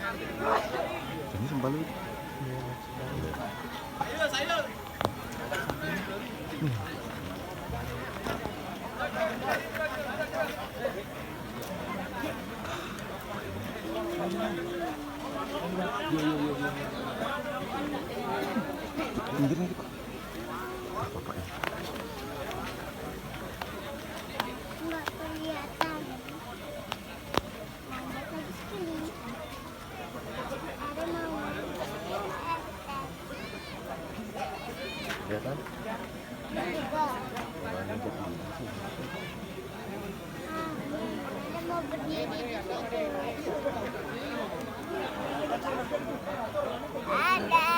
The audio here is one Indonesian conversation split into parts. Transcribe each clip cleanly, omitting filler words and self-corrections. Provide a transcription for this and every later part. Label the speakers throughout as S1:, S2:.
S1: Ini sembalut. Pinggir nih, Pak. Bapak ya.
S2: Nggak kelihatan. Ada lagi sekali. Ada mau.
S1: Kelihatan?
S2: Enggak.
S1: Orangnya jadi
S2: Ada mau berdiri di situ. Ada.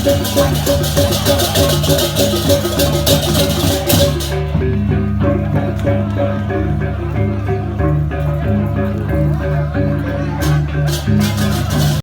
S3: Thank you.